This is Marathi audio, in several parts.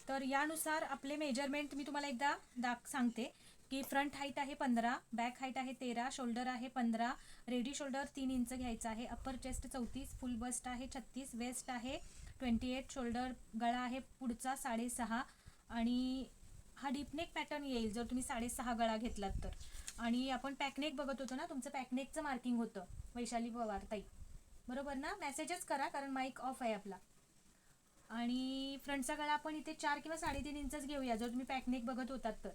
तर यानुसार आपले मेजरमेंट मी तुम्हाला एकदा सांगते की फ्रंट हाईट आहे 15, बॅक हाईट आहे 13, शोल्डर आहे 15, रेडी शोल्डर 3 इंच घ्यायचा आहे, अप्पर चेस्ट 34, फुल बस्ट आहे 36, वेस्ट आहे 28, शोल्डर गळा आहे पुढचा 6.5 आणि हा डीपनेक पॅटर्न येईल जर तुम्ही 6.5 गळा घेतलात तर. आणि आपण पॅकनेक बघत होतो ना, तुमचं पॅकनेकचं मार्किंग होतं वैशाली पवार ताई, बरोबर ना? मेसेजच करा कारण माईक ऑफ आहे आपला. आणि फ्रंटचा गळा आपण इथे 4 किंवा 3.5 इंचच घेऊया जर तुम्ही पॅकनेक बघत होतात तर.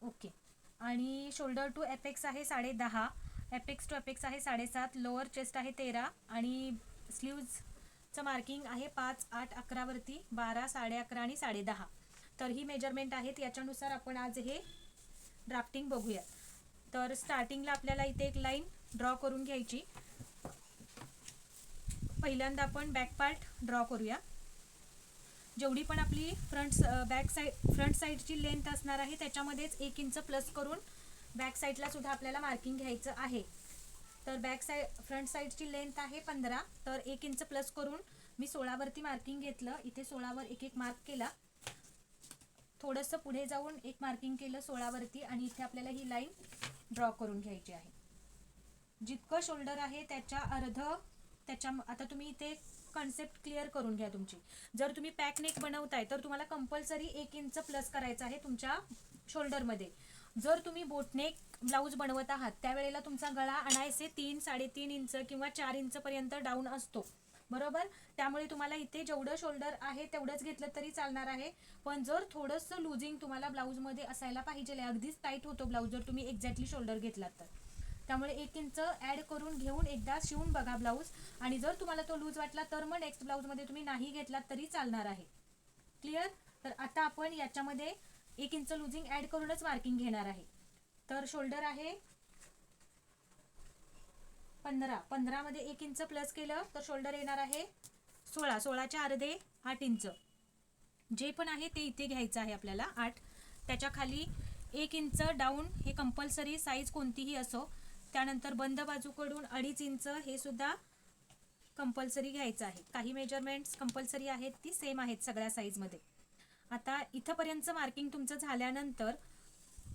ओके. आणि शोल्डर टू एपेक्स आहे 10.5, एपेक्स टू एपेक्स आहे 7.5, लोअर चेस्ट आहे 13 आणि स्लीव्जचं मार्किंग आहे 5, 8, 11 वरती 12, 11.5 आणि 10.5. तर ही मेजरमेंट आहेत, याच्यानुसार आपण आज हे ड्राफ्टिंग बघूया. तर स्टार्टिंगला आपल्याला इथे एक लाईन ड्रॉ करून घ्यायची. पहिल्यांदा आपण बॅक पार्ट ड्रॉ करूया. जेवढी पण आपली फ्रंट साईडची लेंथ असणार आहे त्याच्यामध्येच 1 इंच प्लस करून बॅक साईडला सुद्धा आपल्याला मार्किंग घ्यायचं आहे. तर फ्रंट साईडची लेंथ आहे 15, तर 1 इंच प्लस करून मी 16 वरती मार्किंग घेतलं. इथे 16 वर एक मार्क केला, थोडंसं पुढे जाऊन एक मार्किंग केलं 16 वरती आणि इथे आपल्याला ही लाईन ड्रॉ करून घ्यायची आहे. जितकं शोल्डर आहे त्याच्या आता तुम्ही इथे कन्सेप्ट क्लिअर करून घ्या तुमची. जर तुम्ही पॅक नेक बनवताय तर तुम्हाला कंपल्सरी 1 इंच प्लस करायचं आहे तुमच्या शोल्डरमध्ये. जर तुम्ही बोटनेक ब्लाऊज बनवत आहात त्यावेळेला तुमचा गळा आणायचे 3, 3.5 इंच किंवा 4 इंच पर्यंत डाऊन असतो, बरोबर? त्यामुळे तुम्हाला इथे जेवढं शोल्डर आहे तेवढंच घेतलं तरी चालणार आहे. पण जर थोडंसं लुजिंग तुम्हाला ब्लाऊजमध्ये असायला पाहिजे, अगदीच टाईट होतो ब्लाऊज जर तुम्ही एक्झॅक्टली शोल्डर घेतलात तर. त्यामुळे 1 इंच ॲड करून घेऊन एकदा शिवून बघा ब्लाऊज, आणि जर तुम्हाला तो लूज वाटला तर मग नेक्स्ट ब्लाऊजमध्ये तुम्ही नाही घेतलात तरी चालणार आहे. क्लिअर? तर आता आपण याच्यामध्ये 1 इंच लुजिंग ॲड करूनच मार्किंग घेणार आहे. तर शोल्डर आहे 15, 15 मध्ये 1 इंच प्लस केलं तर शोल्डर येणार आहे 16, 16च्या अर्धे 8 इंच. जे पण आहे ते इथे घ्यायचं आहे आपल्याला 8. त्याच्या खाली 1 इंच डाऊन, हे कंपल्सरी, साईज कोणतीही असो. त्यानंतर बंद बाजूकडून 2.5 इंच हे सुद्धा कंपल्सरी घ्यायचं आहे. काही मेजरमेंट्स कंपल्सरी आहेत ती सेम आहेत सगळ्या साईजमध्ये. आता इथंपर्यंतचं मार्किंग तुमचं झाल्यानंतर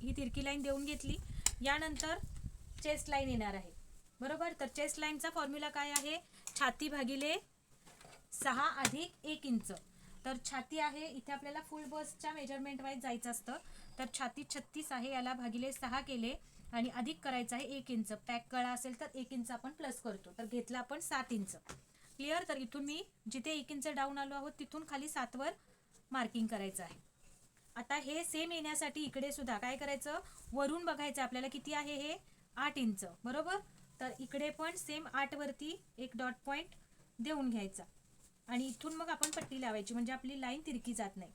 ही तिरकी लाईन देऊन घेतली. यानंतर चेस्ट लाईन येणार आहे, बरोबर? तर चेस्ट लाईनचा फॉर्म्युला काय आहे? छाती भागिले 6 अधिक 1 इंच. तर छाती आहे इथे आपल्याला फुल बसच्या मेजरमेंट वाईज जायचं असतं. तर छाती 36 आहे, याला भागिले 6 केले आणि अधिक करायचं आहे 1 इंच. पॅक गळा असेल तर 1 इंच आपण प्लस करतो, तर घेतलं आपण 7 इंच. क्लिअर? तर इथून मी जिथे 1 इंच डाऊन आलो आहोत तिथून खाली 7 वर मार्किंग करायचं आहे. आता हे सेम येण्यासाठी इकडे सुद्धा काय करायचं? वरून बघायचं आपल्याला किती आहे हे 8 इंच, बरोबर? तर इकडे पण सेम 8 वरती एक डॉट पॉइंट देऊन घ्यायचा आणि इथून मग आपण पट्टी लावायची म्हणजे आपली लाईन तिरकी जात नाही.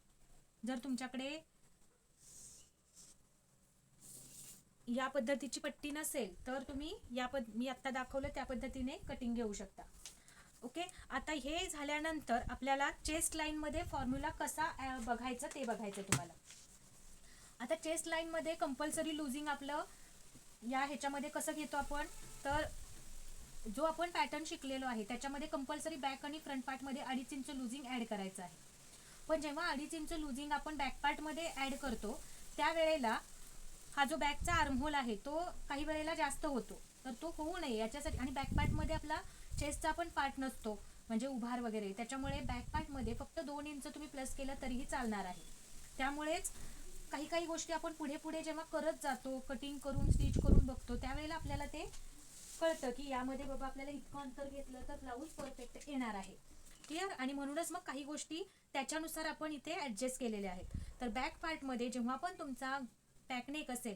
जर तुमच्याकडे या पद्धतीची पट्टी नसेल तर तुम्ही मी आता दाखवलं त्या पद्धतीने कटिंग घेऊ शकता. ओके. आता हे झाल्यानंतर आपल्याला चेस्ट लाईन मध्ये फॉर्म्युला कसा बघायचा ते बघायचं तुम्हाला. आता चेस्ट लाईन मध्ये कंपल्सरी लुजिंग आपलं या ह्याच्यामध्ये कसं घेतो आपण, तर जो आपण पॅटर्न शिकलेलो आहे त्याच्यामध्ये कंपल्सरी बॅक आणि फ्रंट पार्ट मध्ये 2.5 इंच लुजिंग ऍड करायचं आहे. पण जेव्हा 2.5 इंच लुजिंग आपण बॅक पार्ट मध्ये ऍड करतो त्यावेळेला हा जो बॅकचा आर्महोल आहे तो काही वेळेला जास्त होतो, तर तो होऊ नये याच्यासाठी. आणि बॅक पार्ट मध्ये आपला चेस्टचा पण पार्ट नसतो म्हणजे उभार वगैरे, त्याच्यामुळे बॅक पार्ट मध्ये फक्त 2 इंच तुम्ही प्लस केलं तरीही चालणार आहे. त्यामुळेच काही गोष्टी आपण पुढे पुढे जेव्हा करत जातो, कटिंग करून स्टिच करून बघतो त्यावेळेला आपल्याला ते कळतं की यामध्ये बाबा आपल्याला इतकं अंतर घेतलं तर ब्लाऊज परफेक्ट येणार आहे. क्लिअर? आणि म्हणूनच मग काही गोष्टी त्याच्यानुसार आपण इथे ऍडजस्ट केलेल्या आहेत. तर बॅक पार्ट मध्ये जेव्हा पण तुमचा पॅकनेक असेल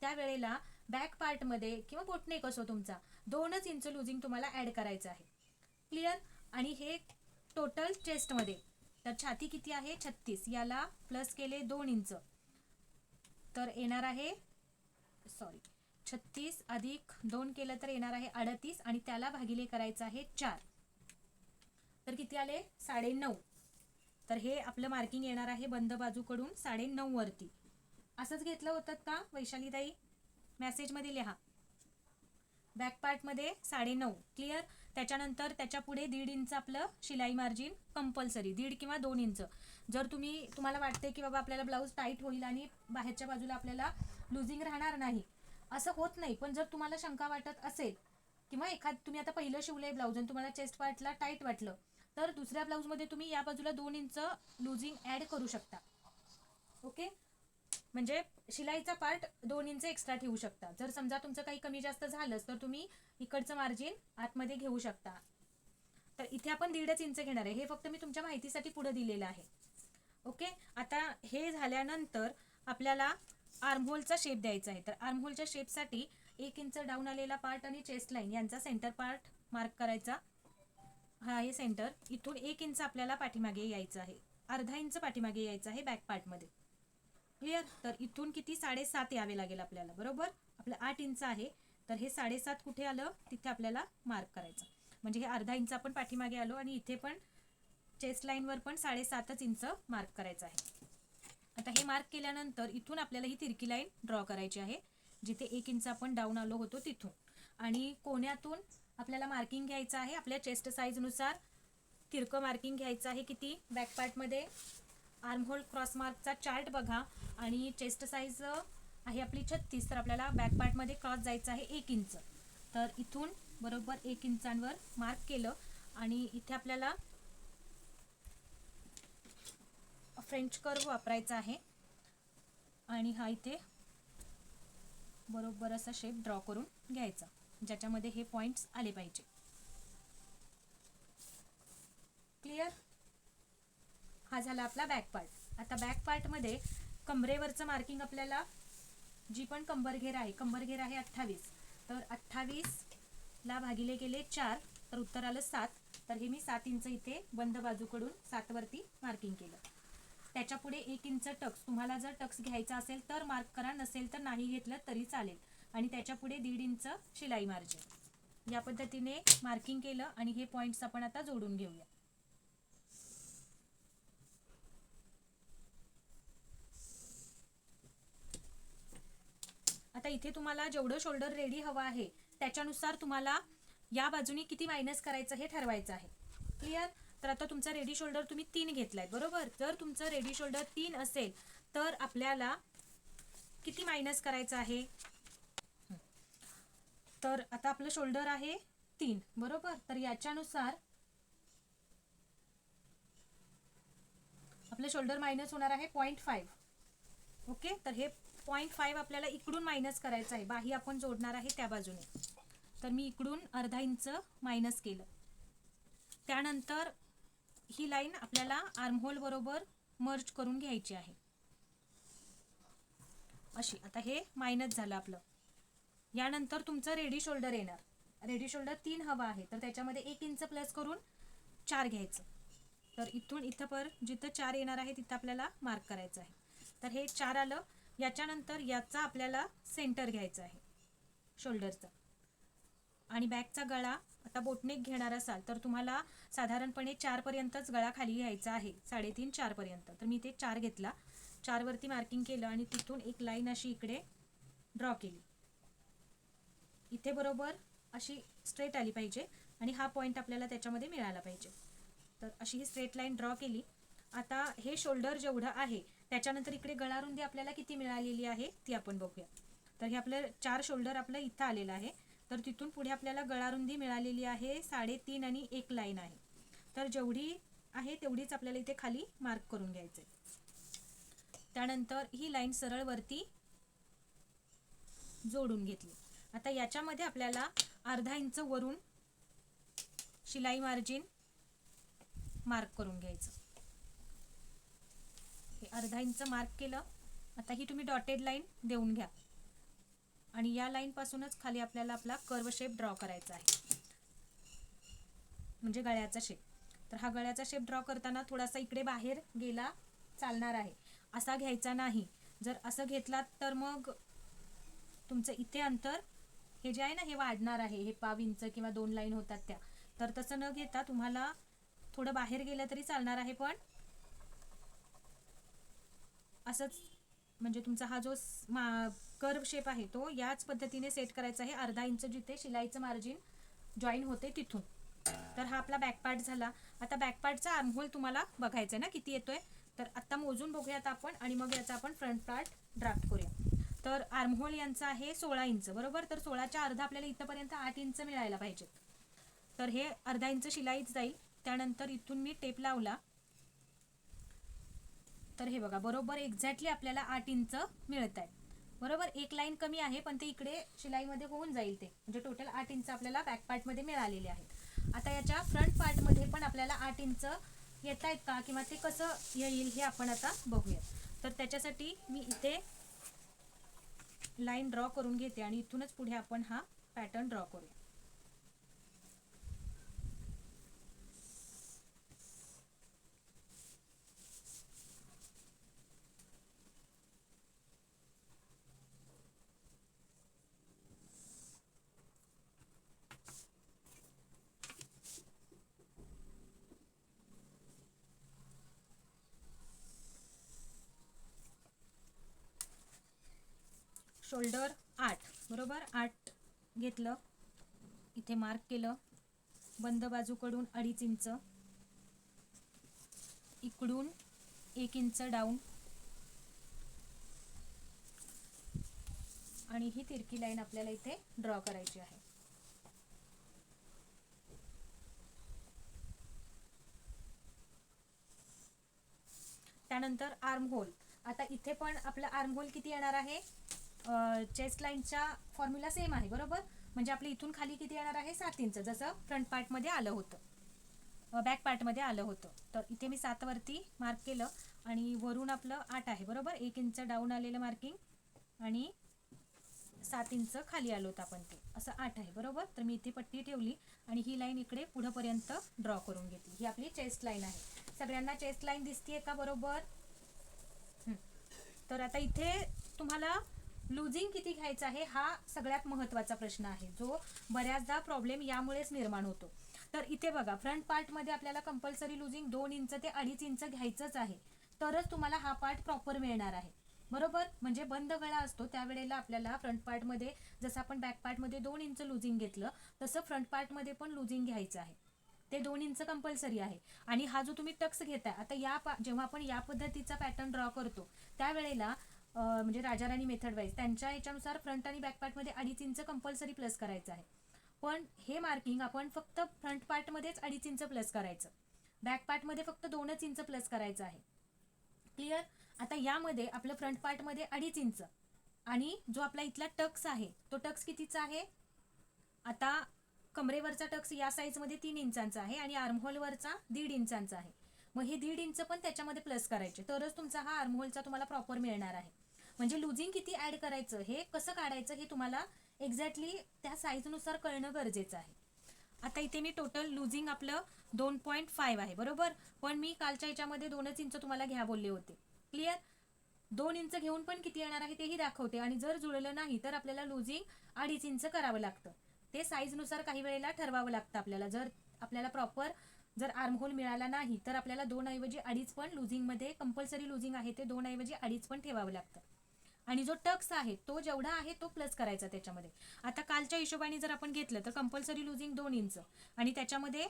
त्यावेळेला बॅक पार्ट मध्ये किंवा बोटनेक असो तुमचा 2 इंच लुजिंग तुम्हाला ऍड करायचं आहे. क्लिअर? आणि हे टोटल चेस्ट मध्ये तर छाती किती आहे 36, याला प्लस केले 2 इंच तर येणार आहे 36 अधिक 2 केलं तर येणार आहे 38 आणि त्याला भागिले करायचं आहे 4, तर किती आले 9.5. तर हे आपलं मार्किंग येणार आहे बंद बाजूकडून 9.5 वरती. असंच घेतलं होतं का वैशालीताई? मेसेज मध्ये लिहा. बॅक पार्ट मध्ये 9.5. क्लिअर? त्याच्यानंतर त्याच्या पुढे 1.5 इंच आपलं शिलाई मार्जिन कंपल्सरी, 1.5 किंवा 2 इंच. जर तुम्हाला वाटते की बाबा आपल्याला ब्लाऊज टाईट होईल आणि बाहेरच्या बाजूला आपल्याला लुझिंग राहणार नाही, असं होत नाही. पण जर तुम्हाला शंका वाटत असेल किंवा तुम्ही आता पहिलं शिवलंय ब्लाऊज आणि तुम्हाला चेस्ट पार्टला टाईट वाटलं, तर दुसऱ्या ब्लाऊजमध्ये तुम्ही या बाजूला 2 इंच लुझिंग ॲड करू शकता. ओके, म्हणजे शिलाईचा पार्ट 2 इंच एक्स्ट्रा ठेवू शकता. जर समजा तुमचं काही कमी जास्त झालंच तर तुम्ही इकडचं मार्जिन आतमध्ये घेऊ शकता. तर इथे आपण 1.5 इंच घेणार आहे. हे फक्त मी तुमच्या माहितीसाठी पुढे दिलेलं आहे. ओके, आता हे झाल्यानंतर आपल्याला आर्महोलचा शेप द्यायचा आहे. तर आर्महोलच्या शेपसाठी 1 इंच डाऊन आलेला पार्ट आणि चेस्ट लाईन यांचा सेंटर पार्ट मार्क करायचा. हा आहे सेंटर. इथून 1 इंच आपल्याला पाठीमागे यायचं आहे, अर्धा इंच पाठीमागे यायचं आहे बॅक पार्टमध्ये. क्लिअर? तर इथून किती 7.5 यावे लागेल आपल्याला. बरोबर, आपलं 8 इंच आहे, तर हे 7.5 कुठे आलं तिथे आपल्याला मार्क करायचं. म्हणजे हे अर्धा इंच आपण पाठीमागे आलो आणि इथे पण चेस्ट लाईनवर पण 7.5 इंच मार्क करायचं आहे. आता हे मार्क केल्यानंतर इथून आपल्याला ही तिरकी लाईन ड्रॉ करायची आहे, जिथे 1 इंच आपण डाऊन आलो होतो तिथून. आणि कोण्यातून आपल्याला मार्किंग घ्यायचं आहे आपल्या चेस्ट साईजनुसार. तिरकं मार्किंग घ्यायचं आहे किती बॅक पार्टमध्ये. आर्महोल क्रॉस मार्कचा चार्ट बघा आणि चेस्ट साईज आहे आपली 36, तर आपल्याला बॅक पार्टमध्ये क्रॉस जायचं आहे 1 इंच. तर इथून बरोबर 1 इंचांवर मार्क केलं आणि इथे आपल्याला फ्रेंच कर्व वापरायचा आहे आणि हा इथे बरोबर असा शेप ड्रॉ करून घ्यायचा, ज्याच्यामध्ये हे पॉइंट्स आले पाहिजे. क्लिअर? हा झाला आपला बॅक पार्ट. आता बॅक पार्टमध्ये कमरेवरचं मार्किंग आपल्याला, जी पण कंबरघेर आहे 28, तर 28ला भागिले गेले 4, तर उत्तर आलं 7. तर हे मी 7 इंच इथे बंद बाजूकडून 7 वरती मार्किंग केलं. त्याच्या पुढे 1 इंच टक्स, तुम्हाला जर टक्स घ्यायचा असेल तर मार्क करा, नसेल तर नाही घेतलं तरी चालेल. आणि त्याच्या पुढे 1.5 इंच शिलाई मार्जिन. या पद्धतीने मार्किंग केलं आणि हे पॉइंट्स आपण आता जोडून घेऊया. आता इथे तुम्हाला जेवढं शोल्डर रेडी हवं आहे त्याच्यानुसार तुम्हाला या बाजूने किती मायनस करायचं हे ठरवायचं आहे. क्लिअर? तर आता तुमचा रेडी शोल्डर तुम्ही 3 घेतलाय, बरोबर. जर तुमचं रेडी शोल्डर 3 असेल तर आपल्याला किती मायनस करायचं आहे. तर आता आपलं शोल्डर आहे 3, बरोबर. तर याच्यानुसार आपलं शोल्डर मायनस होणार आहे 0.5. ओके, तर हे 0.5 आपल्याला इकडून मायनस करायचं आहे. बाही आपण जोडणार आहे त्या बाजूने, तर मी इकडून अर्धा इंच मायनस केलं. त्यानंतर ही लाईन आपल्याला आर्महोल बरोबर मर्ज करून घ्यायची आहे अशी. आता हे मायनस झालं आपलं. यानंतर तुमचं रेडी शोल्डर येणार. रेडी शोल्डर 3 हवा आहे, तर त्याच्यामध्ये 1 इंच प्लस करून 4 घ्यायचं. तर इथून इथं पर जिथं 4 येणार आहे तिथं आपल्याला मार्क करायचं आहे. तर हे 4 आलं. याच्यानंतर याचा आपल्याला सेंटर घ्यायचा आहे शोल्डरचा. आणि बॅकचा गळा आता बोटनेक घेणार असाल तर तुम्हाला साधारणपणे 4 पर्यंतच गळा खाली घ्यायचा आहे, 3.5 4 पर्यंत. तर मी ते 4 घेतला, 4 वरती मार्किंग केलं आणि तिथून एक लाईन अशी इकडे ड्रॉ केली. इथे बरोबर अशी स्ट्रेट आली पाहिजे आणि हा पॉइंट आपल्याला त्याच्यामध्ये मिळाला पाहिजे. तर अशी ही स्ट्रेट लाईन ड्रॉ केली. आता हे शोल्डर जेवढं आहे त्याच्यानंतर इकडे गळारुंदी आपल्याला किती मिळालेली आहे ती आपण बघूया. तर हे आपलं 4 शोल्डर आपलं इथं आलेलं आहे. तर तिथून पुढे आपल्याला गळारुंदी मिळालेली आहे 3.5 आणि एक लाईन आहे. तर जेवढी आहे तेवढीच आपल्याला इथे खाली मार्क करून घ्यायचं आहे. त्यानंतर ही लाईन सरळ वरती जोडून घेतली. आता याच्यामध्ये आपल्याला अर्धा इंच वरून शिलाई मार्जिन मार्क करून घ्यायचं. हे अर्धा इंच मार्क केलं. आता ही तुम्ही डॉटेड लाईन देऊन घ्या आणि या लाईन पासूनच खाली आपल्याला आपला कर्व शेप ड्रॉ करायचा आहे, म्हणजे गळ्याचा शेप. तर हा गळ्याचा शेप ड्रॉ करताना थोडासा इकडे बाहेर गेला चालणार आहे, असा घ्यायचा नाही. जर असं घेतलात तर मग तुमचं इथे अंतर हे जे आहे ना हे वाढणार आहे, हे 1/2 इंच किंवा 2 लाईन होतात त्या. तर तसं न घेता तुम्हाला थोडं बाहेर गेलं तरी चालणार आहे, पण असंच म्हणजे तुमचा हा जो कर्व शेप आहे तो याच पद्धतीने सेट करायचा आहे. अर्धा इंच जिथे शिलाईचं मार्जिन जॉईन होते तिथून. तर हा आपला बॅक पार्ट झाला. आता बॅक पार्टचा आर्महोल तुम्हाला बघायचा आहे ना किती येतोय, तर आता मोजून बघूयात आपण आणि मग याचा आपण फ्रंट पार्ट ड्राफ्ट करूया. तर आर्महोल यांचा आहे 16 इंच बरोबर. तर 16च्या अर्धा आपल्याला इथंपर्यंत 8 इंच मिळायला पाहिजेत. तर हे अर्धा इंच शिलाईच जाईल. त्यानंतर इथून मी टेप लावला तर हे बघा बरोबर एक्झॅक्टली आपल्याला 8 इंच मिळत आहे बरोबर. एक लाईन कमी आहे पण ते इकडे शिलाईमध्ये होऊन जाईल, ते म्हणजे टोटल 8 इंच आपल्याला बॅक पार्टमध्ये मिळालेले आहेत. आता याच्या फ्रंट पार्टमध्ये पण आपल्याला 8 इंच येत आहेत का किंवा ते कसं येईल हे आपण आता बघूया. तर त्याच्यासाठी मी इथे लाईन ड्रॉ करून घेते आणि इथूनच पुढे आपण हा पॅटर्न ड्रॉ करूया. शोल्डर 8 बरोबर, 8 घेतलं, इथे मार्क केलं. बंद बाजूकडून 2.5 इंच, इकडून 1 इंच डाऊन आणि ही तिरकी लाईन आपल्याला इथे ड्रॉ करायची आहे. त्यानंतर आर्महोल. आता इथे पण आपलं आर्महोल किती येणार आहे, चेस्ट लाईनचा फॉर्म्युला सेम आहे बरोबर. म्हणजे आपल्या इथून खाली किती येणार आहे 7 इंच, जसं फ्रंट पार्टमध्ये आलं होतं, बॅक पार्टमध्ये आलं होतं. तर इथे मी 7 वरती मार्क केलं आणि वरून आपलं 8 आहे बरोबर. 1 इंच डाऊन आलेलं मार्किंग आणि 7 इंच खाली आलो होतं आपण, ते असं 8 आहे बरोबर. तर मी इथे पट्टी ठेवली आणि ही लाईन इकडे पुढेपर्यंत ड्रॉ करून घेतली. ही आपली चेस्ट लाईन आहे. सगळ्यांना चेस्ट लाईन दिसतीये का बरोबर. तर आता इथे तुम्हाला लुझिंग किती घ्यायचं आहे हा सगळ्यात महत्त्वाचा प्रश्न आहे, जो बऱ्याचदा प्रॉब्लेम यामुळेच निर्माण होतो. तर इथे बघा फ्रंट पार्टमध्ये आपल्याला कंपल्सरी लुझिंग 2 इंच ते 2.5 इंच घ्यायचंच आहे, तरच तुम्हाला हा पार्ट प्रॉपर मिळणार आहे बरोबर. म्हणजे बंद गळा असतो त्यावेळेला आपल्याला फ्रंट पार्टमध्ये जसं आपण बॅक पार्टमध्ये 2 इंच लुझिंग घेतलं तसं फ्रंट पार्टमध्ये पण लुझिंग घ्यायचं आहे, ते 2 इंच कंपल्सरी आहे. आणि हा जो तुम्ही टक्स घेताय आता जेव्हा आपण या पद्धतीचा पॅटर्न ड्रॉ करतो त्यावेळेला म्हणजे राजाराणी मेथड वाईज त्यांच्या याच्यानुसार फ्रंट आणि बॅक पार्टमध्ये 2.5 इंच कंपल्सरी प्लस करायचं आहे. पण हे मार्किंग आपण फक्त फ्रंट पार्टमध्येच 2.5 इंच प्लस करायचं, बॅक पार्टमध्ये फक्त 2च इंच प्लस करायचं आहे. क्लिअर. आता यामध्ये आपलं फ्रंट पार्टमध्ये 2.5 इंच आणि जो आपला इथला टक्स आहे तो टक्स कितीचा आहे, आता कमरेवरचा टक्स या साईजमध्ये 3 इंचांचा आहे आणि आर्महोलवरचा 1.5 इंचांचा आहे. मग हे 1.5 इंच पण त्याच्यामध्ये प्लस करायचे तरच तुमचा हा आर्महोलचा तुम्हाला प्रॉपर मिळणार आहे. म्हणजे लुझिंग किती ऍड करायचं हे कसं काढायचं हे तुम्हाला एक्झॅक्टली त्या साईजनुसार कळणं गरजेचं आहे. आता इथे मी टोटल लुझिंग आपलं 2.5 आहे बरोबर. पण मी कालच्या याच्यामध्ये 2च इंच तुम्हाला घ्या बोलले होते. क्लिअर. 2 इंच घेऊन पण किती येणार आहे तेही दाखवते आणि जर जुळलं नाही तर आपल्याला लुझिंग 2.5 इंच करावं लागतं. ते साईजनुसार काही वेळेला ठरवावं लागतं आपल्याला. जर आपल्याला प्रॉपर जर आर्महोल मिळाला नाही तर आपल्याला 2 ऐवजी 2.5 पण लुझिंगमध्ये कंपल्सरी लुझिंग आहे ते 2 ऐवजी 2.5 पण ठेवावं लागतं. आणि जो टक्स आहे तो जेवढा आहे तो प्लस करायचा त्याच्यामध्ये. आता कालच्या हिशोबाने जर आपण घेतलं तर कंपल्सरी लुझिंग 2 इंच आणि त्याच्यामध्ये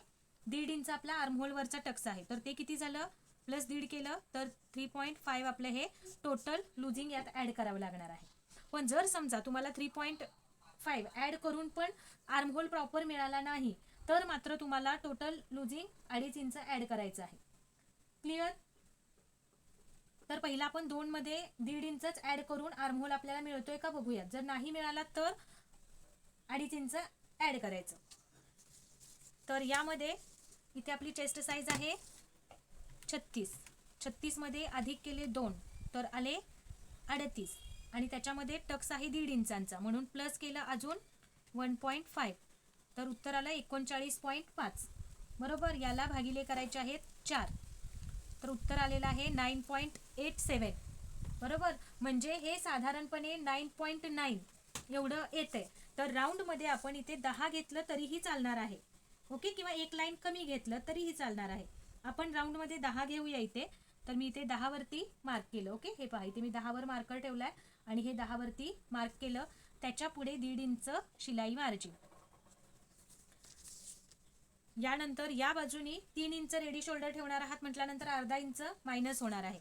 1.5 इंच आपला आर्महोलवरचा टक्स आहे तर ते किती झालं, प्लस 1.5 केलं तर 3.5 आपलं हे टोटल लुझिंग यात ऍड करावं लागणार आहे. पण जर समजा तुम्हाला 3.5 ऍड करून पण आर्महोल प्रॉपर मिळाला नाही तर मात्र तुम्हाला टोटल लुझिंग 2.5 इंच ऍड करायचं आहे. क्लिअर. तर पहिला आपण 2 मध्ये 1.5 इंचच ऍड करून आर्महोल आपल्याला मिळतोय का बघूया. जर नाही मिळाला तर 2.5 इंच ऍड करायचं. तर यामध्ये इथे आपली चेस्ट साईज आहे 36 मध्ये अधिक केले 2 तर आले 38 आणि त्याच्यामध्ये टक्स आहे 1.5 इंचांचा म्हणून प्लस केलं अजून 1.5 तर उत्तर आलं 39.5 बरोबर. याला भागिले करायचे आहेत 4 तर उत्तर आलेलं आहे 9.87 बरोबर. म्हणजे हे साधारणपणे 9.9 एवढं येतंय. तर राऊंड मध्ये आपण इथे 10 घेतलं तरीही चालणार आहे ओके, किंवा एक लाईन कमी घेतलं तरीही चालणार आहे. आपण राऊंड मध्ये 10 घेऊया इथे. तर मी इथे 10 वरती मार्क केलं ओके. हे पहा इथे मी 10 वर मार्कर ठेवलाय आणि हे 10 वरती मार्क केलं. त्याच्या पुढे 1.5 इंच शिलाई मार्जिन. यानंतर या बाजूनी 3 इंच रेडी शोल्डर ठेवणार आहात म्हटल्यानंतर अर्धा इंच मायनस होणार आहे.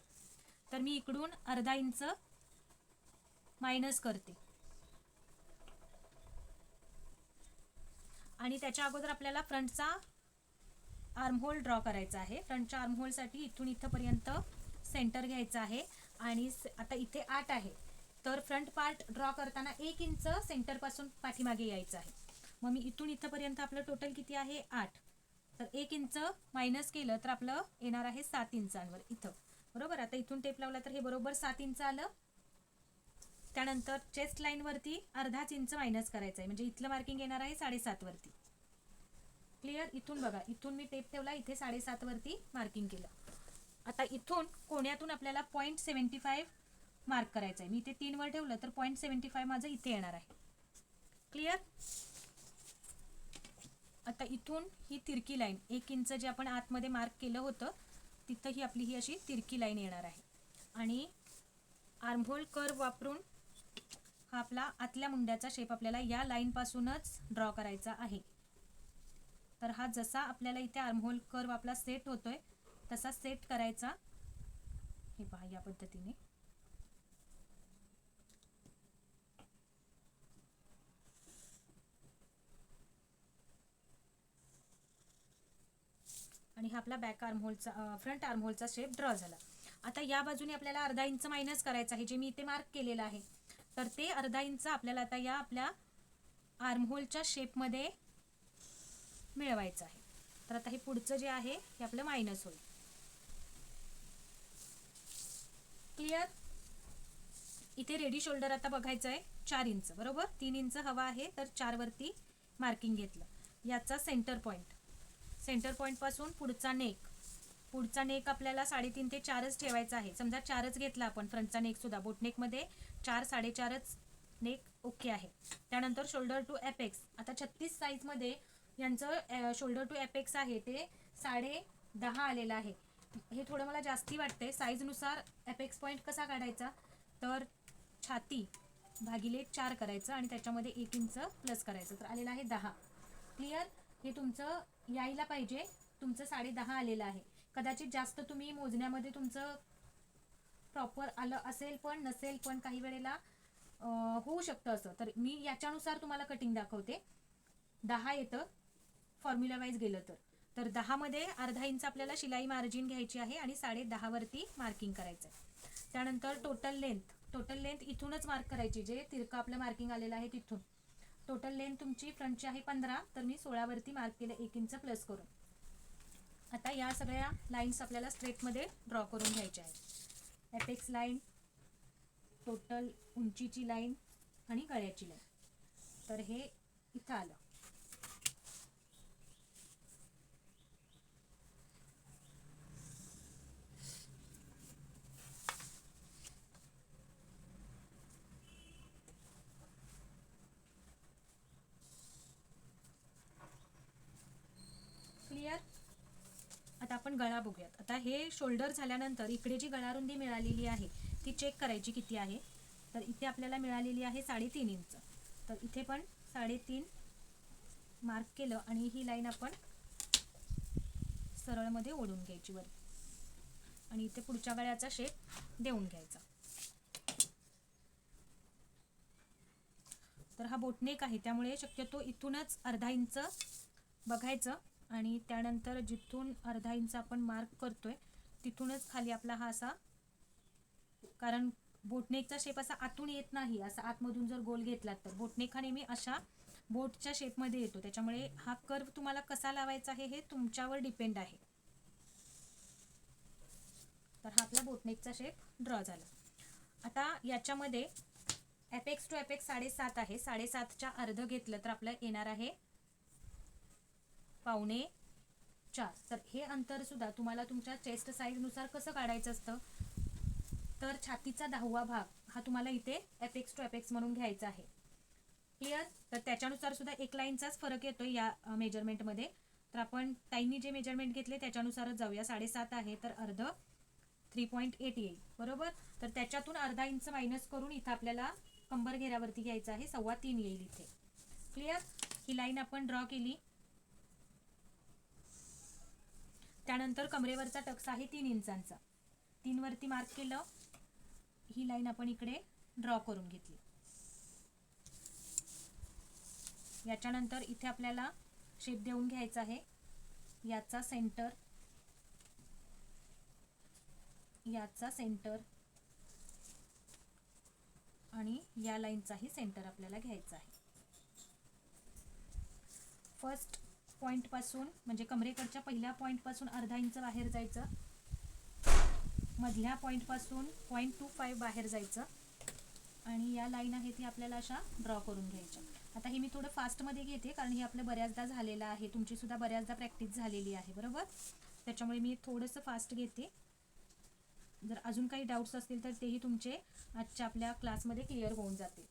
तर मी इकडून अर्धा इंच मायनस करते आणि त्याच्या अगोदर आपल्याला फ्रंटचा आर्महोल ड्रॉ करायचा आहे. फ्रंटच्या आर्महोलसाठी इथून इथपर्यंत सेंटर घ्यायचं आहे आणि आता इथे 8 आहे, तर फ्रंट पार्ट ड्रॉ करताना 1 इंच सेंटर पासून पाठीमागे यायचं आहे. मग मी इथून इथपर्यंत आपलं टोटल किती आहे 8, तर 1 इंच मायनस केलं तर आपलं येणार आहे 7 इंचांवर इथं, बरोबर. आता इथून टेप लावला तर हे बरोबर 7 इंच आलं. त्यानंतर चेस्ट लाईन वरती अर्धाच इंच मायनस करायचं आहे, म्हणजे इथलं मार्किंग येणार आहे 7.5 वरती. क्लिअर. इथून बघा, इथून मी टेप ठेवला, इथे 7.5 वरती मार्किंग केलं. आता इथून कोण्यातून आपल्याला 0.75 मार्क करायचं आहे. मी इथे 3 वर ठेवलं तर 0.75 माझं इथे येणार आहे. क्लिअर. आता इथून ही तिरकी लाईन 1 इंच जे आपण आतमध्ये मार्क केलं होतं तिथं ही आपली ही अशी तिरकी लाईन येणार आहे आणि आर्महोल कर्व वापरून हा आपला आतल्या मुंड्याचा शेप आपल्याला या लाईन पासूनच ड्रॉ करायचा आहे. तर हा जसा आपल्याला इथे आर्महोल कर्व आपला सेट होतोय तसा सेट करायचा. हे पहा या पद्धतीने. आणि हा आपला बॅक आर्महोलचा फ्रंट आर्महोलचा शेप ड्रॉ झाला. आता या बाजूने आपल्याला अर्धा इंच मायनस करायचं आहे, जे मी इथे मार्क केलेलं आहे. तर ते अर्धा इंच आपल्याला आता या आपल्या आर्महोलच्या शेपमध्ये मिळवायचं आहे. तर आता हे पुढचं जे आहे हे आपलं मायनस होईल. क्लिअर. इथे रेडी शोल्डर आता बघायचं आहे 4 इंच, बरोबर. 3 इंच हवा आहे तर 4 वरती मार्किंग घेतलं. याचा सेंटर पॉइंट पासून पुढचा नेक आपल्याला 3.5 ते 4च ठेवायचा आहे. समजा 4च घेतला आपण, फ्रंटचा नेक सुद्धा बोटनेक मध्ये 4 4.5च नेक ओके आहे. त्यानंतर शोल्डर टू एपेक्स, आता 36 साईज मध्ये यांचं शोल्डर टू एपेक्स आहे ते 10.5 आलेलं आहे. हे थोडं मला जास्ती वाटते. साईज नुसार एपेक्स पॉइंट कसा काढायचा, तर छाती भागिले 4 करायचं आणि त्याच्यामध्ये 1 इंच प्लस करायचं, तर आलेलं आहे 10. क्लिअर. हे तुमचं यायला पाहिजे, तुमचं 10.5 आलेलं आहे. कदाचित जास्त तुम्ही मोजण्यामध्ये तुमचं प्रॉपर आलं असेल पण नसेल, पण काही वेळेला होऊ शकतं असं. तर मी याच्यानुसार तुम्हाला कटिंग दाखवते. 10 येतं फॉर्म्युला वाईज गेलं तर 10 मध्ये अर्धा इंच आपल्याला शिलाई मार्जिन घ्यायची आहे आणि 10.5 वरती मार्किंग करायचं आहे. त्यानंतर टोटल लेंथ इथूनच मार्क करायची, जे तिरकं आपलं मार्किंग आलेलं आहे तिथून. टोटल लेंथ तुमची फ्रंटची आहे 15, तर मी 16 वरती मार्क केलं 1 इंच प्लस करून. आता या सगळ्या लाईन्स आपल्याला स्ट्रेटमध्ये ड्रॉ करून घ्यायच्या आहेत. एपेक्स लाईन, टोटल उंचीची लाईन आणि गळ्याची लाईन. तर हे इथं आलं. क्लिअर. आता आपण गळा बघूयात. आता हे शोल्डर झाल्यानंतर इकडे जी गळारुंदी मिळालेली आहे ती चेक करायची किती आहे. तर इथे आपल्याला मिळालेली आहे 3.5 इंच. तर इथे पण 3.5 मार्क केलं आणि ही लाईन आपण सरळ मध्ये ओढून घ्यायची वर आणि इथे पुढच्या गळ्याचा शेप देऊन घ्यायचा. तर हा बोटनेक आहे त्यामुळे शक्यतो इथूनच अर्धा इंच बघायचं आणि त्यानंतर जिथून अर्धा इंच आपण मार्क करतोय तिथूनच खाली आपला हा असा, कारण बोटनेकचा शेप असा आतून येत नाही, असा आतमधून जर गोल घेतला तर बोटनेक हा नेहमी अशा बोटच्या शेपमध्ये येतो. त्याच्यामुळे हा कर्व तुम्हाला कसा लावायचा आहे हे तुमच्यावर डिपेंड आहे. तर हा आपला बोटनेकचा शेप ड्रॉ झाला. आता याच्यामध्ये एपेक्स टू एपेक्स 7.5 आहे. 7.5च्या अर्ध घेतलं तर आपलं येणार आहे 3.25. तर हे अंतर सुद्धा तुम्हाला तुमच्या चेस्ट साईज नुसार कसं काढायचं असतं, तर छातीचा 10वा भाग हा तुम्हाला इथे एपेक्स टू एपेक्स म्हणून घ्यायचा आहे. क्लिअर. तर त्याच्यानुसार सुद्धा 1 लाईनचाच फरक येतोय या मेजरमेंटमध्ये. तर आपण ताईंनी जे मेजरमेंट घेतले त्याच्यानुसारच जाऊया. 7.5 आहे तर अर्ध 3.8 येईल, बरोबर. तर त्याच्यातून अर्धा इंच मायनस करून इथं आपल्याला कंबर घेऱ्यावरती घ्यायचा आहे 3.25 येईल इथे. क्लिअर. ही लाईन आपण ड्रॉ केली. त्यानंतर कमरेवरचा टक्स आहे 3 इंचांचा. 3 वरती मार्क केलं. ही लाईन आपण इकडे ड्रॉ करून घेतली. याच्यानंतर इथे आपल्याला शेप देऊन घ्यायचा आहे. याचा सेंटर, याचा सेंटर आणि या लाईनचाही सेंटर आपल्याला घ्यायचा आहे. फर्स्ट पॉइंट पासून म्हणजे कमरेकडच्या पहिल्या पॉइंट पासून अर्धा इंच बाहेर जायचं. मधल्या पॉइंट पासून 0.25 बाहेर जायचं आणि या लाईन आहे ती आपल्याला अशा ड्रॉ करून घ्यायच्या. आता हे मी थोडं फास्टमध्ये घेते कारण हे आपलं बऱ्याचदा झालेलं आहे, तुमची सुद्धा बऱ्याचदा प्रॅक्टिस झालेली आहे, बरोबर. त्याच्यामुळे मी थोडंसं फास्ट घेते. जर अजून काही डाऊट्स असतील तर तेही तुमचे आजच्या आपल्या क्लासमध्ये क्लिअर होऊन जातील.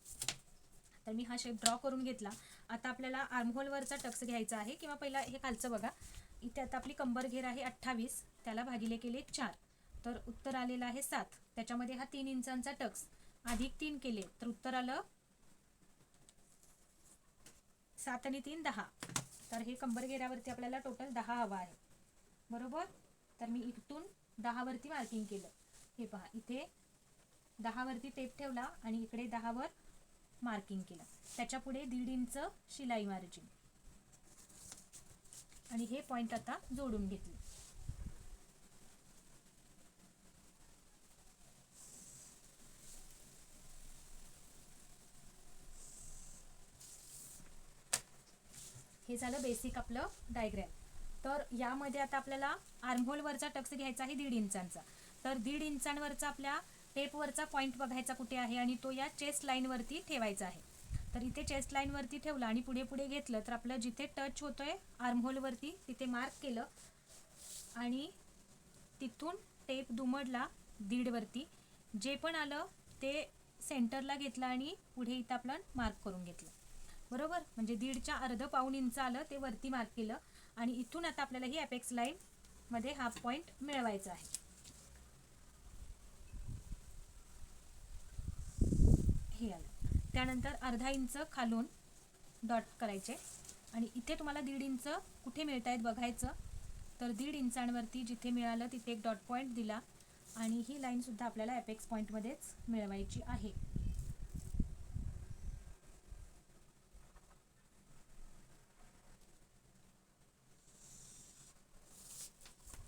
तर मी हा शेप ड्रॉ करून घेतला. आता आपल्याला आर्महोलवरचा टक्स घ्यायचा आहे, किंवा पहिला हे खालचं बघा. इथे आता आपली कंबर घेर आहे 28, त्याला भागिले केले 4, तर उत्तर आलेलं आहे 7. त्याच्यामध्ये हा 3 इंचांचा टक्स अधिक 3 केले तर उत्तर आलं 7 आणि 3 10. तर हे कंबर घेऱ्यावरती आपल्याला टोटल 10 हवा आहे, बरोबर. तर मी इथून 10 वरती मार्किंग केलं. हे पहा, इथे 10 वरती टेप ठेवला आणि इकडे 10 वर मार्किंग केलं. त्याच्या पुढे 1.5 इंच शिलाई मार्जिन आणि हे पॉइंट आता जोडून घेतले. हे झालं बेसिक आपलं डायग्रॅम. तर यामध्ये आता आपल्याला आर्महोलवरचा टक्स घ्यायचा आहे 1.5 इंचांचा. तर 1.5 इंचांवरचा आपल्या टेपवरचा पॉईंट बघायचा कुठे आहे आणि तो या चेस्ट लाईनवरती ठेवायचा आहे. तर इथे चेस्ट लाईनवरती ठेवला आणि पुढे पुढे घेतलं तर आपलं जिथे टच होतोय आर्महोलवरती तिथे मार्क केलं आणि तिथून टेप दुमडला 1.5 वरती. जे पण आलं ते सेंटरला घेतलं आणि पुढे इथं आपलं मार्क करून घेतलं, बरोबर. म्हणजे 1.5च्या अर्ध पाऊण इंच आलं ते वरती मार्क केलं आणि इथून आता आपल्याला ही अपेक्स लाईन मध्ये हा पॉइंट मिळवायचा आहे. हे आलं. त्यानंतर अर्धा इंच खालून डॉट करायचे आणि इथे तुम्हाला 1.5 इंच कुठे मिळत आहेत बघायचं. तर 1.5 इंचांवरती जिथे मिळालं तिथे एक डॉट पॉइंट दिला आणि ही लाईन सुद्धा आपल्याला अपेक्स पॉइंटमध्येच मिळवायची आहे.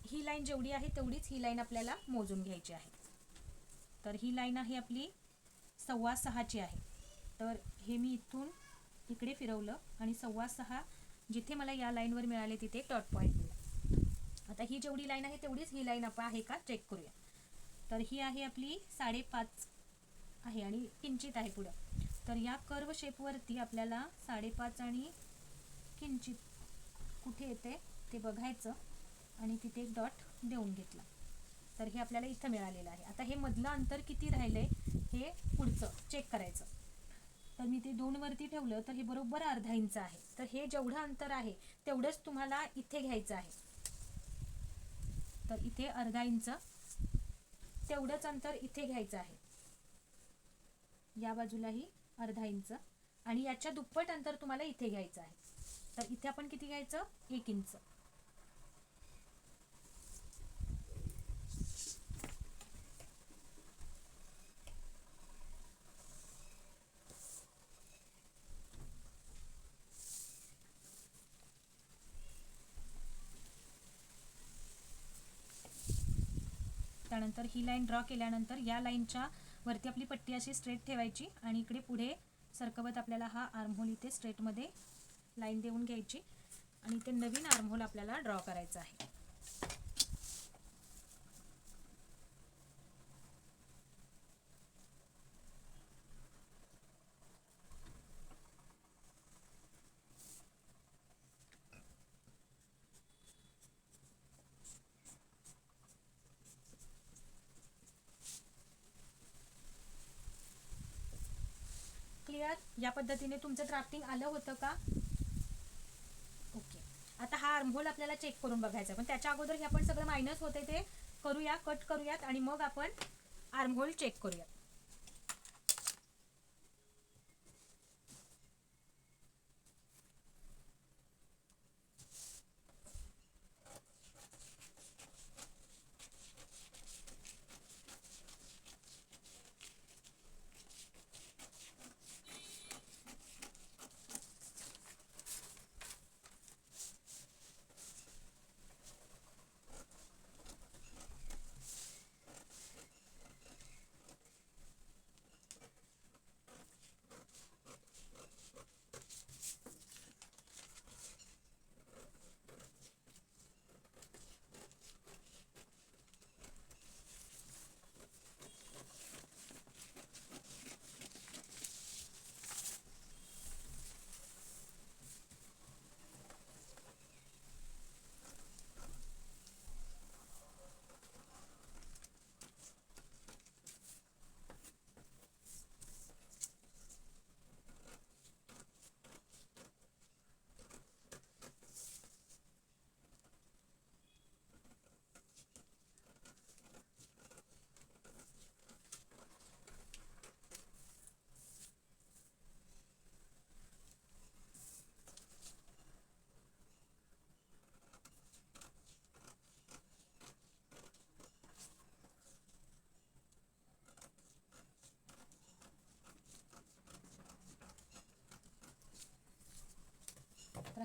ही लाईन जेवढी आहे तेवढीच ही लाईन आपल्याला मोजून घ्यायची आहे. तर ही लाईन आहे आपली 6.25ची आहे. तर हे मी इथून इकडे फिरवलं आणि 6.25 जिथे मला या लाईनवर मिळाले तिथे एक डॉट पॉइंट दिला. आता ही जेवढी लाईन आहे तेवढीच ही लाईन आपण आहे का चेक करूया. तर ही आहे आपली 5.5 आहे आणि किंचित आहे पुढं. तर या कर्व शेपवरती आपल्याला 5.5 आणि किंचित कुठे येते ते बघायचं आणि तिथे एक डॉट देऊन घेतला. तर हे आपल्याला इथं मिळालेलं आहे. आता हे मधलं अंतर किती राहिलंय हे पुढचं चेक करायचं. तर मी ते 2 वरती ठेवलं तर हे बरोबर अर्धा इंच आहे. तर हे जेवढं अंतर आहे तेवढंच तुम्हाला इथे घ्यायचं आहे. तर इथे अर्धा इंच, तेवढंच अंतर इथे घ्यायचं आहे. या बाजूलाही अर्धा इंच आणि याच्या दुप्पट अंतर तुम्हाला इथे घ्यायचं आहे. तर इथे आपण किती घ्यायचं, 1 इंच. त्यानंतर ही लाईन ड्रॉ केल्यानंतर या लाईनच्या वरती आपली पट्टी अशी स्ट्रेट ठेवायची आणि इकडे पुढे सरकवत आपल्याला हा आर्महोल इथे स्ट्रेटमध्ये लाईन देऊन घ्यायची आणि इथे नवीन आर्महोल आपल्याला ड्रॉ करायचा आहे. क्लिअर. या पद्धतीने तुमचं ड्राफ्टिंग आलं होतं का? ओके. आता हा आर्महोल आपल्याला चेक करून बघायचा, पण त्याच्या अगोदर हे आपण सगळं मायनस होते ते करूया, कट करूयात आणि मग आपण आर्महोल चेक करूया.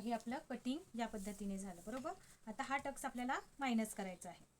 हे आपलं कटिंग या पद्धतीने झालं बरोबर. आता हा टक्स आपल्याला मायनस करायचा आहे.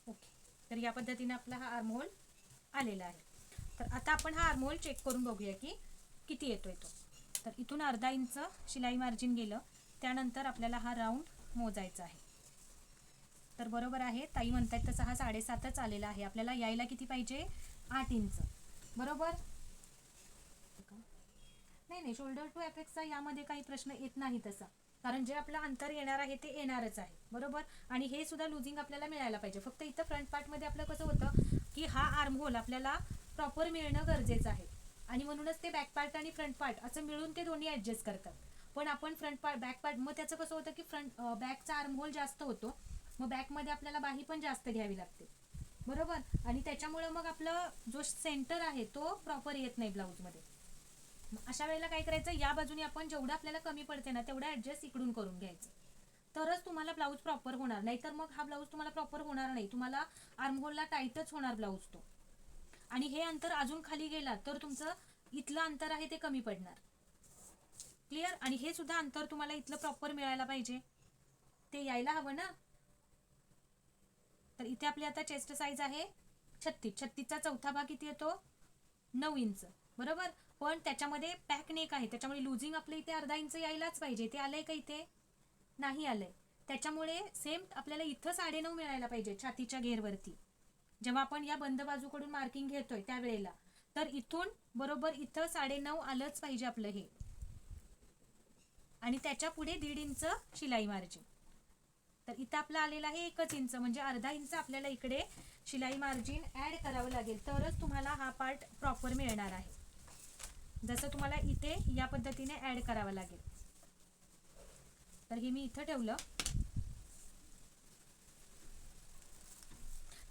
ओके, तर या पद्धतीने आपला हा आर्महोल आलेला आहे. तर आता आपण हा आर्महोल चेक करून बघूया की किती येतोय तो. तर इथून अर्धा इंच शिलाई मार्जिन गेलं, त्यानंतर आपल्याला हा राऊंड मोजायचा आहे. तर बरोबर आहे, ताई म्हणतात तसं हा 7.5च आलेला आहे. आपल्याला यायला किती पाहिजे, 8 इंच बरोबर. नाही, शोल्डर टू अपेक्सचा यामध्ये काही प्रश्न येत नाही तसा, कारण जे आपलं अंतर येणार आहे ते येणारच आहे बरोबर. आणि हे सुद्धा लुझिंग आपल्याला मिळायला पाहिजे. फक्त इथं फ्रंट पार्टमध्ये आपलं कसं होतं की हा आर्महोल आपल्याला प्रॉपर मिळणं गरजेचं आहे, आणि म्हणूनच ते बॅक पार्ट आणि फ्रंट पार्ट असं मिळून ते दोन्ही ॲडजस्ट करतात. पण आपण फ्रंट पार्ट बॅक पार्ट, मग त्याचं कसं होतं की बॅकचा आर्महोल जास्त होतो, मग बॅकमध्ये आपल्याला बाही पण जास्त घ्यावी लागते बरोबर. आणि त्याच्यामुळे मग आपलं जो सेंटर आहे तो प्रॉपर येत नाही ब्लाऊजमध्ये. अशा वेळेला काय करायचं, या बाजूने आपण जेवढं आपल्याला कमी पडते ना तेवढं ॲडजस्ट इकडून करून घ्यायचं, तरच तुम्हाला ब्लाऊज प्रॉपर होणार. नाहीतर मग हा ब्लाऊज तुम्हाला प्रॉपर होणार नाही, तुम्हाला आर्महोलला टाईटच होणार ब्लाऊज तो. आणि हे अंतर अजून खाली गेला तर तुमचं इथलं अंतर आहे ते कमी पडणार. क्लिअर. आणि हे सुद्धा अंतर तुम्हाला इथलं प्रॉपर मिळायला पाहिजे, ते यायला हवं ना. तर इथे आपली आता चेस्ट साईज आहे 36. 36चा चौथा भाग किती येतो, 9 इंच बरोबर. पण त्याच्यामध्ये पॅक नेक आहे, त्याच्यामुळे लुझिंग आपलं इथे अर्धा इंच यायलाच पाहिजे. ते आलंय का इथे, नाही आलंय. त्याच्यामुळे सेम आपल्याला इथं 9.5 मिळायला पाहिजे छातीच्या घेरवरती, जेव्हा आपण या बंद बाजूकडून मार्किंग घेतोय त्यावेळेला. तर इथून बरोबर इथं 9.5 आलंच पाहिजे आपलं हे. आणि त्याच्या पुढे 1.5 इंच शिलाई मार्जिन. तर इथं आपलं आलेलं आहे 1 इंच, म्हणजे अर्धा इंच आपल्याला इकडे शिलाई मार्जिन ऍड करावं लागेल, तरच तुम्हाला हा पार्ट प्रॉपर मिळणार आहे. जसं तुम्हाला इथे या पद्धतीने ऍड करावं लागेल. तर हे मी इथं ठेवलं.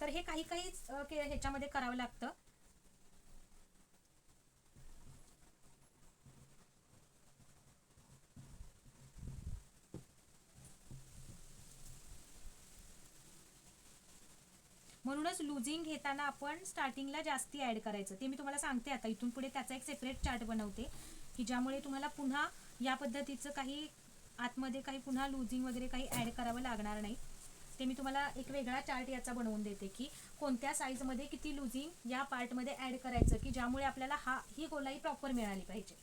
तर हे काही ह्याच्यामध्ये करावं लागतं. म्हणूनच लुझिंग घेताना आपण स्टार्टिंगला जास्ती ऍड करायचं, ते मी तुम्हाला सांगते. आता इथून पुढे त्याचा एक सेपरेट चार्ट बनवते की ज्यामुळे तुम्हाला पुन्हा या पद्धतीचं काही आतमध्ये काही पुन्हा लुझिंग वगैरे काही ऍड करावं लागणार नाही. ते मी तुम्हाला एक वेगळा चार्ट याचा बनवून देते की कोणत्या साईजमध्ये किती लुझिंग या पार्टमध्ये ऍड करायचं, की ज्यामुळे आपल्याला ही गोलाई प्रॉपर मिळाली पाहिजे.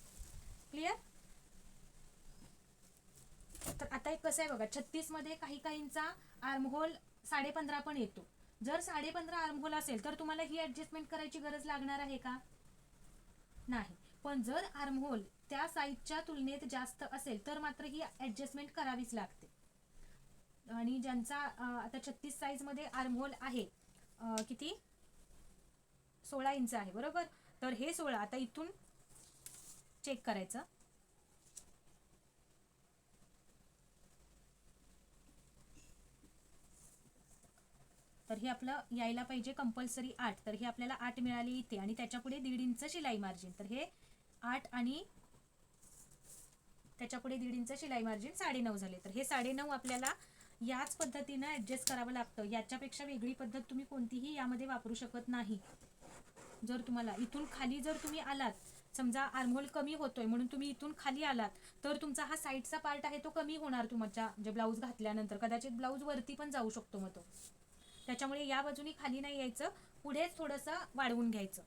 क्लिअर. तर आता एक कसं आहे बघा, 36 मध्ये काहींचा आर्महोल 15.5 पण येतो. जर 15.5 आर्महोल असेल तर तुम्हाला ही ऍडजस्टमेंट करायची गरज लागणार आहे का, नाही. पण जर आर्महोल त्या साईजच्या तुलनेत जास्त असेल तर मात्र ही ऍडजस्टमेंट करावीच लागते. आणि ज्यांचा आता 36 साईज मध्ये आर्महोल आहे किती, 16 इंच आहे बरोबर. तर हे 16 आता इथून चेक करायचं. तर हे आपलं यायला पाहिजे कंपल्सरी 8. तर हे आपल्याला 8 मिळाली इथे, आणि त्याच्या पुढे 1.5 इंच शिलाई मार्जिन. तर हे 8 आणि त्याच्या पुढे 1.5 इंच शिलाई मार्जिन 9.5 झाले. तर हे 9.5 आपल्याला याच पद्धतीनं ऍडजस्ट करावं लागतं. याच्यापेक्षा वेगळी पद्धत तुम्ही कोणतीही यामध्ये वापरू शकत नाही. जर तुम्हाला इथून खाली जर तुम्ही आलात समजा आर्महोल कमी होतोय म्हणून तुम्ही इथून खाली आलात तर तुमचा हा साईडचा पार्ट आहे तो कमी होणार तुमच्या जे ब्लाऊज घातल्यानंतर, कदाचित ब्लाऊज वरती पण जाऊ शकतो मग तो. त्याच्यामुळे या बाजूनी खाली नाही यायचं, पुढेच थोडंसं वाढवून घ्यायचं.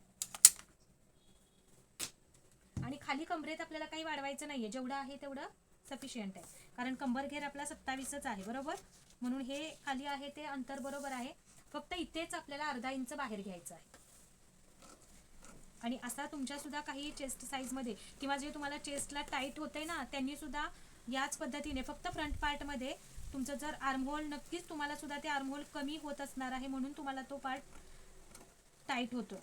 आणि खाली कमरेत आपल्याला काही वाढवायचं नाहीये, जेवढं आहे तेवढं सफिशियंट आहे. कारण कंबर घेर आपला 27च आहे बरोबर, म्हणून हे खाली आहे ते अंतर बरोबर आहे. फक्त इथेच आपल्याला अर्धा इंच बाहेर घ्यायचं आहे. आणि असा तुमच्या सुद्धा काही चेस्ट साईज मध्ये किंवा जे तुम्हाला चेस्टला टाईट होतंय ना, त्यांनी सुद्धा याच पद्धतीने फक्त फ्रंट पार्ट मध्ये तुमचं जर आर्महोल, नक्कीच तुम्हाला सुद्धा ते आर्महोल कमी होत असणार आहे म्हणून तुम्हाला तो पार्ट टाईट होतो,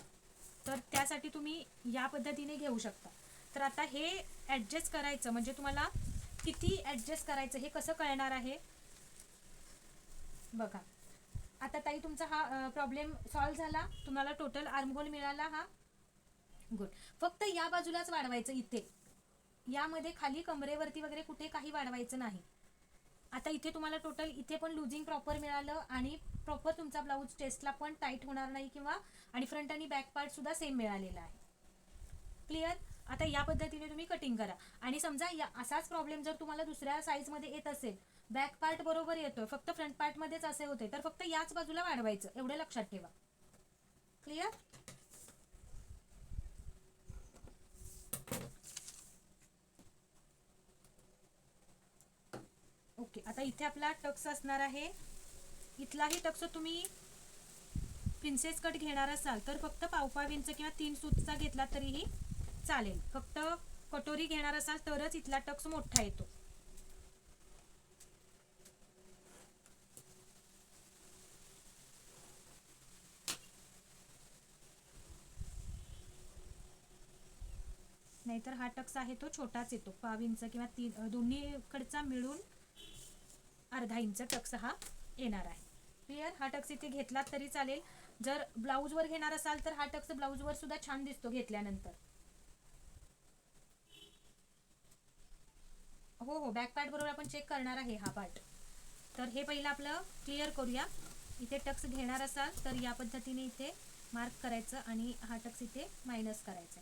तर त्यासाठी तुम्ही या पद्धतीने घेऊ शकता. तर आता हे ऍडजस्ट करायचं म्हणजे तुम्हाला किती ऍडजस्ट करायचं हे कसं कळणार आहे बघा. आता ताई तुमचा हा प्रॉब्लेम सॉल्व्ह झाला, तुम्हाला टोटल आर्महोल मिळाला हा, गुड. फक्त या बाजूलाच वाढवायचं, इथे यामध्ये खाली कमरेवरती वगैरे कुठे काही वाढवायचं नाही. आता इथे तुम्हाला टोटल इथे पण लुजिंग प्रॉपर मिळालं आणि प्रॉपर तुमचा ब्लाऊज चेस्टला पण टाईट होणार नाही किंवा आणि फ्रंट आणि बॅक पार्ट सुद्धा सेम मिळालेला आहे. क्लिअर. आता या पद्धतीने तुम्ही कटिंग करा. आणि समजा असाच प्रॉब्लेम जर तुम्हाला दुसऱ्या साईज मध्ये येत असेल, बॅक पार्ट बरोबर येतोय फक्त फ्रंट पार्ट मध्येच असे होते, तर फक्त याच बाजूला वाढवायचं, एवढं लक्षात ठेवा. क्लिअर. ओके. आता इथे आपला टक्स असणार आहे. इथलाही टक्स तुम्ही प्रिन्सेस कट घेणार असाल तर फक्त पाव इंच किंवा 3 सूतचा घेतला तरीही चालेल. फक्त कटोरी घेणार असाल तरच इथला टक्स मोठा येतो. नाहीतर हा टक्स आहे तो छोटाच येतो, पाव इंच किंवा दोन्ही कडचा मिळून अर्धा इंच टक्स हा येणार आहे. क्लिअर. हा टक्स इथे घेतला तरी चालेल. जर ब्लाऊज वर घेणार असाल तर हा टक्स ब्लाऊज वर सुद्धा छान दिसतो घेतल्यानंतर. हो हो, बॅक पार्ट बरोबर आपण चेक करणार आहे हा पार्ट. तर हे पहिलं आपलं क्लिअर करूया. इथे टक्स घेणार असाल तर या पद्धतीने इथे मार्क करायचं आणि हा टक्स इथे मायनस करायचा.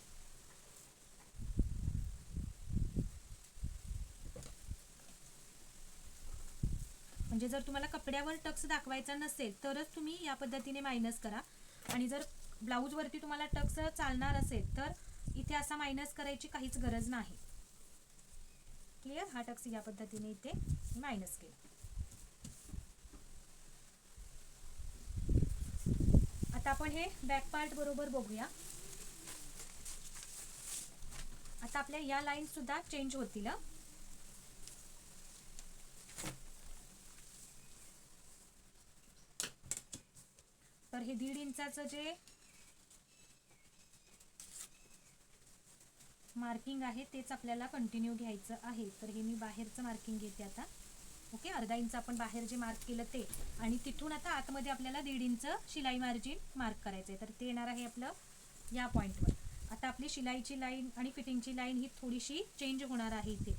म्हणजे जर तुम्हाला कपड्यावर टक्स दाखवायचा नसेल तरच तुम्ही या पद्धतीने मायनस करा, आणि जर ब्लाऊज वरती तुम्हाला टक्स चालणार असेल तर इथे असा मायनस करायची काहीच गरज नाही. क्लिअर. हा टक्स या पद्धतीने इथे मायनस केला. आता आपण हे बॅक पार्ट बरोबर बघूया. आता आपल्या या लाईन सुद्धा चेंज होतील. तर हे 1.5 इंचाचं जे मार्किंग आहे तेच आपल्याला कंटिन्यू घ्यायचं आहे. तर हे मी बाहेरचं मार्किंग घेते आता. ओके. अर्धा इंच आपण बाहेर जे मार्क केलं ते, आणि तिथून आता आतमध्ये आपल्याला 1.5 इंच शिलाई मार्जिन मार्क करायचं आहे. तर ते येणार आहे आपलं या पॉइंटवर. आता आपली शिलाईची लाईन आणि फिटिंगची लाईन ही थोडीशी चेंज होणार आहे इथे.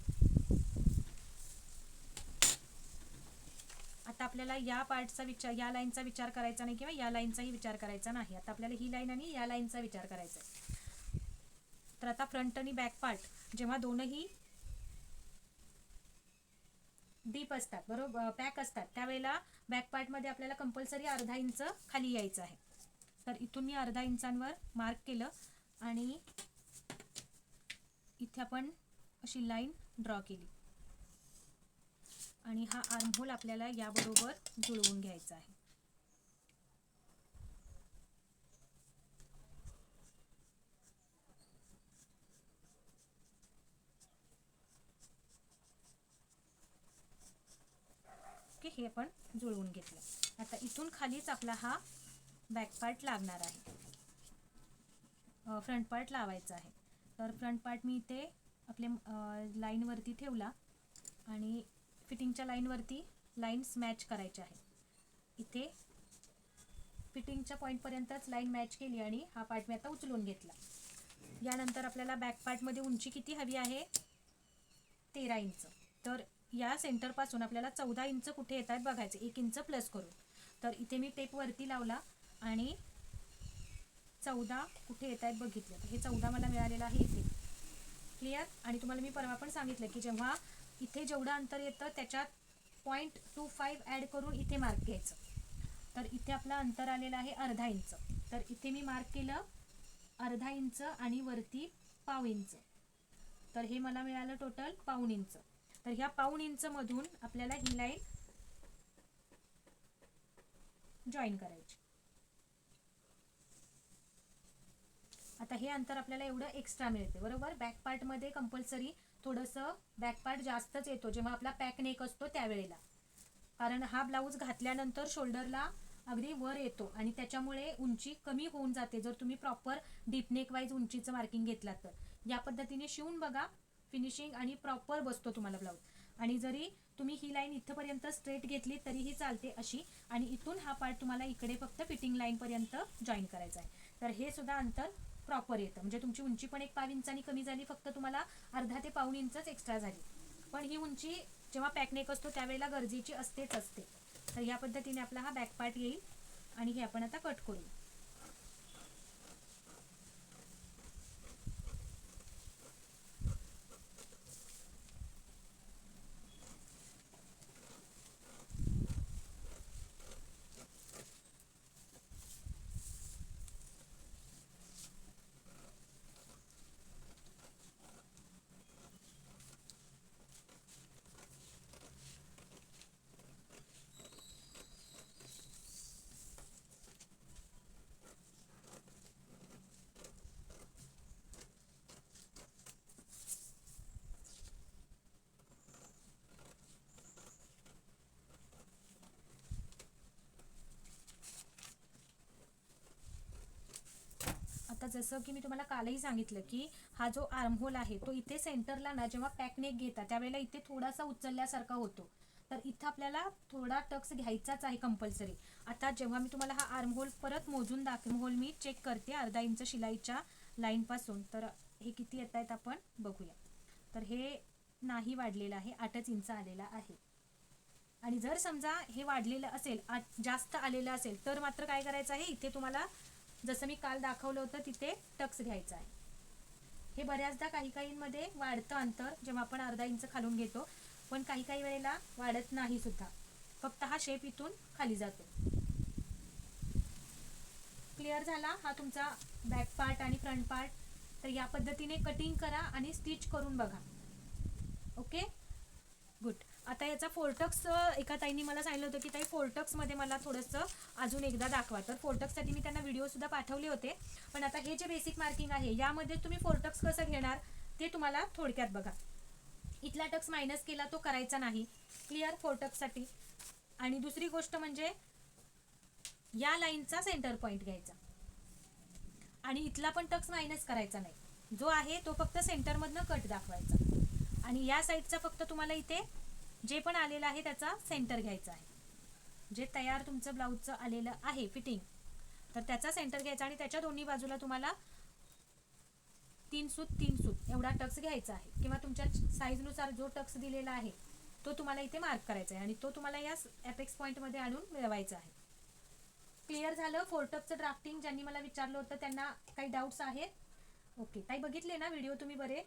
आता आपल्याला या पार्टचा विचार, या लाईनचा विचार करायचा नाही किंवा या लाईनचाही विचार करायचा नाही. आता आपल्याला ही लाईन आणि या लाईनचा विचार करायचा आहे. तर आता फ्रंट आणि बॅक पार्ट जेव्हा दोनही डीप असतात बरोबर, पॅक असतात, त्यावेळेला बॅक पार्ट मध्ये आपल्याला कंपल्सरी अर्धा इंच खाली यायचं आहे. तर इथून मी अर्धा इंचांवर मार्क केलं आणि इथे आपण अशी लाईन ड्रॉ केली आणि हा आर्महोल आपल्याला याबरोबर जुळवून घ्यायचा आहे. ओके. हे आपण जुळवून घेतलं. आता इथून खालीच आपला हा बॅक पार्ट लागणार आहे, फ्रंट पार्ट लावायचा आहे. तर फ्रंट पार्ट मी इथे आपल्या लाईनवरती ठेवला आणि फिटिंगच्या लाईनवरती लाईन्स मॅच करायच्या आहे. इथे फिटिंगच्या पॉईंटपर्यंतच लाईन मॅच केली आणि हा पार्ट मी आता उचलून घेतला. यानंतर आपल्याला बॅक पार्टमध्ये उंची किती हवी आहे, 13 इंच. तर या सेंटरपासून आपल्याला 14 इंच कुठे येत आहेत बघायचे, 1 इंच प्लस करून. तर इथे मी टेप वरती लावला आणि 14 कुठे येत आहेत बघितलं. तर हे 14 मला मिळालेलं आहे इथे. क्लिअर. आणि तुम्हाला मी परवा पण सांगितलं की जेव्हा इथे जेवढं अंतर येतं त्याच्यात 0.25 ॲड करून इथे मार्क घ्यायचं. तर इथे आपलं अंतर आलेलं आहे अर्धा इंच. तर इथे मी मार्क केलं अर्धा इंच आणि वरती पाव इंच. तर हे मला मिळालं टोटल पाऊण इंच. तर ह्या पाऊण इंच मधून आपल्याला ही लाईन जॉईन करायची. आता हे अंतर आपल्याला एवढं एक्स्ट्रा मिळते बरोबर. बॅक पार्टमध्ये कंपल्सरी थोडंसं बॅक पार्ट जास्तच येतो जेव्हा आपला पॅक नेक असतो त्यावेळेला, कारण हा ब्लाऊज घातल्यानंतर शोल्डरला अगदी वर येतो आणि त्याच्यामुळे उंची कमी होऊन जाते जर तुम्ही प्रॉपर डीप नेक वाईज उंचीचं मार्किंग घेतलात तर. या पद्धतीने शिवून बघा फिनिशिंग आणि प्रॉपर बसतो तुम्हाला ब्लाऊज. आणि जरी तुम्ही ही लाईन इथपर्यंत स्ट्रेट घेतली तरीही चालते अशी, आणि इथून हा पार्ट तुम्हाला इकडे फक्त फिटिंग लाईन पर्यंत जॉईन करायचा आहे. तर हे सुद्धा अंतर प्रॉपर येतं. म्हणजे तुमची उंची पण एक 5 इंचांनी कमी झाली, फक्त तुम्हाला अर्धा ते पाऊण इंचच एक्स्ट्रा झाली. पण ही उंची जेव्हा पॅकनेक असतो त्यावेळेला गरजेची असतेच असते. तर या पद्धतीने आपला हा बॅक पार्ट येईल आणि हे आपण आता कट करू. आता जसं की मी तुम्हाला कालही सांगितलं की हा जो आर्म होल आहे तो इथे सेंटरला ना जेव्हा पॅक नेक घेता त्यावेळेला इथे थोडासा उचलल्यासारखा होतो. तर इथं आपल्याला थोडा टक्स घ्यायचाच आहे कंपल्सरी. आता जेव्हा मी तुम्हाला हा आर्म होल परत मोजून होल मी चेक करते अर्धा इंच शिलाईच्या लाईन पासून. तर हे किती येत आहेत आपण बघूया. तर हे नाही वाढलेलं आहे, 8 इंच आलेला आहे. आणि जर समजा हे वाढलेलं असेल, जास्त आलेलं असेल तर मात्र काय करायचं आहे, इथे तुम्हाला जसं मी काल दाखवलं होतं तिथे टक्स घ्यायचा आहे. हे बऱ्याचदा काही काहींमध्ये वाढतं अंतर जेव्हा आपण अर्धा इंच खालून घेतो, पण काही काही वेळेला वाढत नाही सुद्धा, फक्त हा शेप इथून खाली जातो. क्लिअर झाला हा तुमचा बॅक पार्ट आणि फ्रंट पार्ट. तर या पद्धतीने कटिंग करा आणि स्टिच करून बघा. Okay good. आता याचा फोरटक्स एका ताईंनी मला सांगितलं होतं की ताई फोरटक्समध्ये मला थोडंसं अजून एकदा दाखवा. तर फोरटक्ससाठी मी त्यांना व्हिडिओसुद्धा पाठवले होते. पण आता हे जे बेसिक मार्किंग आहे यामध्ये तुम्ही फोरटक्स कसं घेणार ते तुम्हाला थोडक्यात बघा. इथला टक्स मायनस केला तो करायचा नाही, क्लिअर फोरटक्ससाठी. आणि दुसरी गोष्ट म्हणजे या लाईनचा सेंटर पॉईंट घ्यायचा आणि इथला पण टक्स मायनस करायचा नाही, जो आहे तो फक्त सेंटरमधनं कट दाखवायचा. आणि या साईडचा फक्त तुम्हाला इथे जे पण आलेलं आहे त्याचा सेंटर घ्यायचा आहे. जे तयार तुमचं ब्लाऊजचं आलेलं आहे फिटिंग, तर त्याचा सेंटर घ्यायचा आणि त्याच्या दोन्ही बाजूला तुम्हाला 3 सूत एवढा टक्स घ्यायचा आहे. किंवा तुमच्या साईजनुसार जो टक्स दिलेला आहे तो तुम्हाला इथे मार्क करायचा आहे आणि तो तुम्हाला या एपेक्स पॉईंटमध्ये आणून मिळवायचा आहे. क्लिअर झालं फोरटक्सचं ड्राफ्टिंग. ज्यांनी मला विचारलं होतं त्यांना काही डाऊट्स आहेत? ओके ताई बघितले ना व्हिडिओ तुम्ही बरे?